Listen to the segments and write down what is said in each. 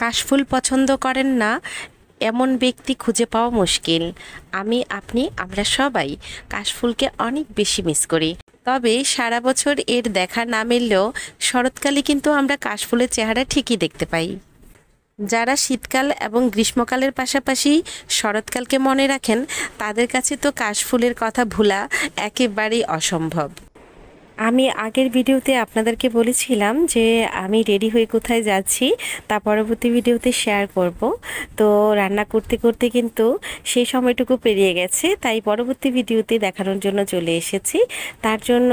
কাশফুল পছন্দ করেন না এমন ব্যক্তি খুঁজে পাওয়া মুশকিল। আমি, আপনি, আমরা সবাই কাশফুলকে অনেক বেশি মিস করি। তবে সারা বছর এর দেখা না মিললেও শরৎকালে কিন্তু আমরা কাশফুলের চেহারা ঠিকই দেখতে পাই। যারা শীতকাল এবং গ্রীষ্মকালের পাশাপাশি শরৎকালকে মনে রাখেন, তাদের কাছে তো কাশফুলের কথা ভোলা একেবারেই অসম্ভব। আমি আগের ভিডিওতে আপনাদেরকে বলেছিলাম যে আমি রেডি হয়ে কোথায় যাচ্ছি তা পরবর্তী ভিডিওতে শেয়ার করব। তো রান্না করতে করতে কিন্তু সেই সময়টুকু পেরিয়ে গেছে, তাই পরবর্তী ভিডিওতে দেখানোর জন্য চলে এসেছি। তার জন্য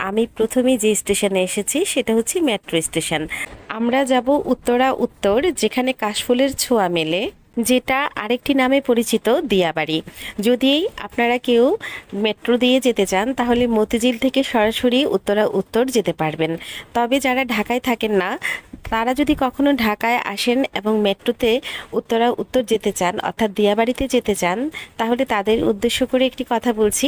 আমি প্রথমেই যে স্টেশনে এসেছি সেটা হচ্ছে মেট্রো স্টেশন। আমরা যাব উত্তরা উত্তর, যেখানে কাশফুলের ছোঁয়া মেলে, যেটা আরেকটি নামে পরিচিত দিয়াবাড়ি। যদি আপনারা কেউ মেট্রো দিয়ে যেতে চান তাহলে মতিঝিল থেকে সরাসরি উত্তরা উত্তর যেতে পারবেন। তবে যারা ঢাকায় থাকেন না, তারা যদি কখনো ঢাকায় আসেন এবং মেট্রোতে উত্তরা উত্তর যেতে চান অর্থাৎ দিয়াবাড়িতে যেতে চান, তাহলে তাদের উদ্দেশ্য করে একটি কথা বলছি।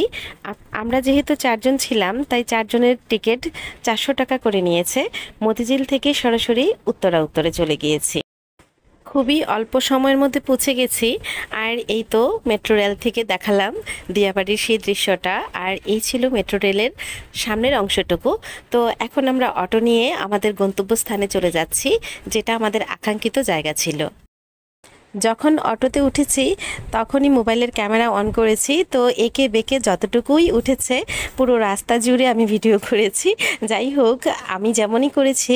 আমরা যেহেতু 4 জন ছিলাম, তাই 4 জনের টিকিট 400 টাকা করে নিয়েছে। মতিঝিল থেকে সরাসরি উত্তরা উত্তরে চলে গিয়েছি। খুবই অল্প সময়ের মধ্যে পৌঁছে গেছি। আর এই তো মেট্রো রেল থেকে দেখালাম দিয়াবাড়ির সেই দৃশ্যটা, আর এই ছিল মেট্রো রেলের সামনের অংশটুকু। তো এখন আমরা অটো নিয়ে আমাদের গন্তব্যস্থানে চলে যাচ্ছি, যেটা আমাদের আকাঙ্ক্ষিত জায়গা ছিল। যখন অটোতে উঠেছি তখনই মোবাইলের ক্যামেরা অন করেছি, তো একে বেঁকে যতটুকুই উঠেছে পুরো রাস্তা জুড়ে আমি ভিডিও করেছি। যাই হোক, আমি যেমনই করেছি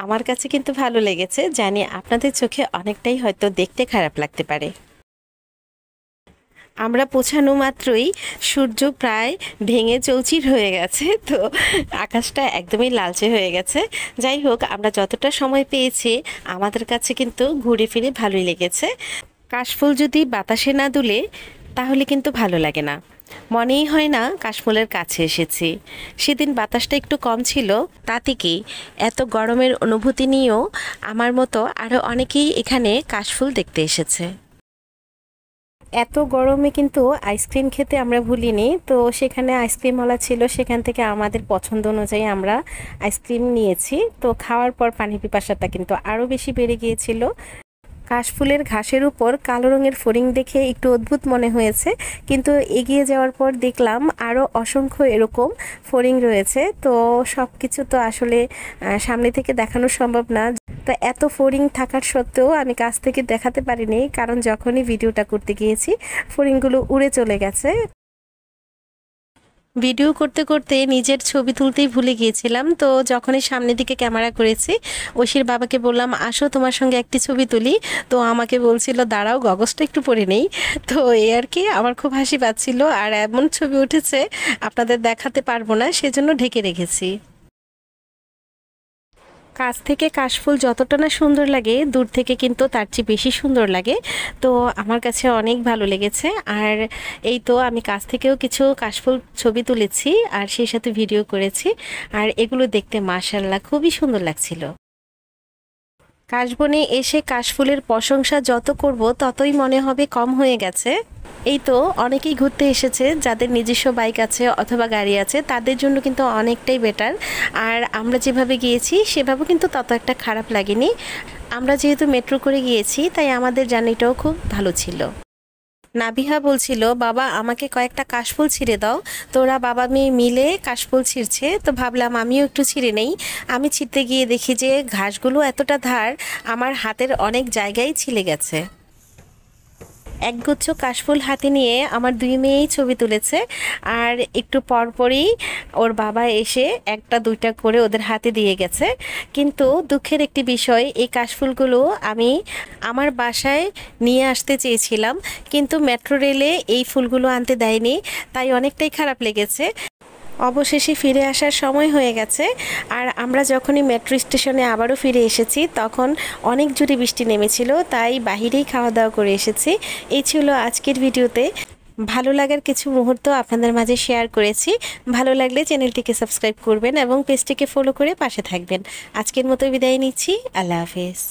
আমার কাছে কিন্তু ভালো লেগেছে। জানি আপনাদের চোখে অনেকটাই হয়তো দেখতে খারাপ লাগতে পারে। আমরা পৌঁছানো মাত্রই সূর্য প্রায় ভেঙে চৌচির হয়ে গেছে, তো আকাশটা একদমই লালচে হয়ে গেছে। যাই হোক, আমরা যতটা সময় পেয়েছি আমাদের কাছে কিন্তু ঘুরে ফিরে ভালোই লেগেছে। কাশফুল যদি বাতাসে না দুলে তাহলে কিন্তু ভালো লাগে না, মনেই হয় না কাশফুলের কাছে এসেছি। সেদিন বাতাসটা একটু কম ছিল, তাতে কি এত গরমের অনুভূতি নিয়েও আমার মতো আরও অনেকেই এখানে কাশফুল দেখতে এসেছে। এত গরমে কিন্তু আইসক্রিম খেতে আমরা ভুলিনি, তো সেখানে আইসক্রিমওয়ালা ছিল, সেখান থেকে আমাদের পছন্দ অনুযায়ী আমরা আইসক্রিম নিয়েছি। তো খাওয়ার পর পানি পিপাসাটা কিন্তু আরও বেশি বেড়ে গিয়েছিল। কাশফুলের ঘাসের উপর কালো রঙের ফড়িং দেখে একটু অদ্ভুত মনে হয়েছে, কিন্তু এগিয়ে যাওয়ার পর দেখলাম আরও অসংখ্য এরকম ফড়িং রয়েছে। তো সব কিছু তো আসলে সামনে থেকে দেখানো সম্ভব না। তো এত ফড়িং থাকার সত্ত্বেও আমি কাছ থেকে দেখাতে পারিনি, কারণ যখনই ভিডিওটা করতে গিয়েছি ফড়িংগুলো উড়ে চলে গেছে। ভিডিও করতে করতে নিজের ছবি তুলতেই ভুলে গিয়েছিলাম। তো যখনই সামনের দিকে ক্যামেরা করেছি, ঐশীর বাবাকে বললাম আসো তোমার সঙ্গে একটি ছবি তুলি। তো আমাকে বলছিল দাঁড়াও গগসটা একটু পরে নেই। তো এই আর কি, আমার খুব হাসি পাচ্ছিল। আর এমন ছবি উঠেছে আপনাদের দেখাতে পারবো না, সেজন্য ঢেকে রেখেছি। কাছ থেকে কাশফুল যতটা না সুন্দর লাগে, দূর থেকে কিন্তু তার চেয়ে বেশি সুন্দর লাগে। তো আমার কাছে অনেক ভালো লেগেছে। আর এই তো আমি কাছ থেকেও কিছু কাশফুল ছবি তুলেছি আর সেই সাথে ভিডিও করেছি, আর এগুলো দেখতে মাশাআল্লাহ খুবই সুন্দর লাগছিল। কাশবনে এসে কাশফুলের প্রশংসা যত করব ততই মনে হবে কম হয়ে গেছে। এই তো অনেকেই ঘুরতে এসেছে যাদের নিজস্ব বাইক আছে অথবা গাড়ি আছে, তাদের জন্য কিন্তু অনেকটাই বেটার। আর আমরা যেভাবে গিয়েছি সেভাবেও কিন্তু তত একটা খারাপ লাগেনি। আমরা যেহেতু মেট্রো করে গিয়েছি তাই আমাদের জার্নিটাও খুব ভালো ছিল। নাবিহা বলছিল বাবা আমাকে কয়েকটা কাশফুল ছিঁড়ে দাও। তো ওরা বাবা মেয়ে মিলে কাশফুল ছিঁড়ছে, তো ভাবলাম আমিও একটু ছিঁড়ে নেই। আমি ছিঁড়তে গিয়ে দেখি যে ঘাসগুলো এতটা ধার, আমার হাতের অনেক জায়গায় ছিলে গেছে। একগুচ্ছ কাশফুল হাতে নিয়ে আমার 2 মেয়েই ছবি তুলেছে, আর একটু পরপরই ওর বাবা এসে একটা দুইটা করে ওদের হাতে দিয়ে গেছে। কিন্তু দুঃখের একটি বিষয়, এই কাশফুলগুলো আমি আমার বাসায় নিয়ে আসতে চেয়েছিলাম, কিন্তু মেট্রো রেলে এই ফুলগুলো আনতে দেয়নি, তাই অনেকটাই খারাপ লেগেছে। অবশেষে ফিরে আসার সময় হয়ে গেছে। আর আমরা যখনই মেট্রো স্টেশনে আবারও ফিরে এসেছি তখন অনেক জোরে বৃষ্টি নেমেছিল, তাই বাহিরেই খাওয়া দাওয়া করে এসেছি। এই ছিল আজকের ভিডিওতে ভালো লাগার কিছু মুহূর্ত আপনাদের মাঝে শেয়ার করেছি। ভালো লাগলে চ্যানেলটিকে সাবস্ক্রাইব করবেন এবং পেজটিকে ফলো করে পাশে থাকবেন। আজকের মতো বিদায় নিচ্ছি। আল্লাহ হাফেজ।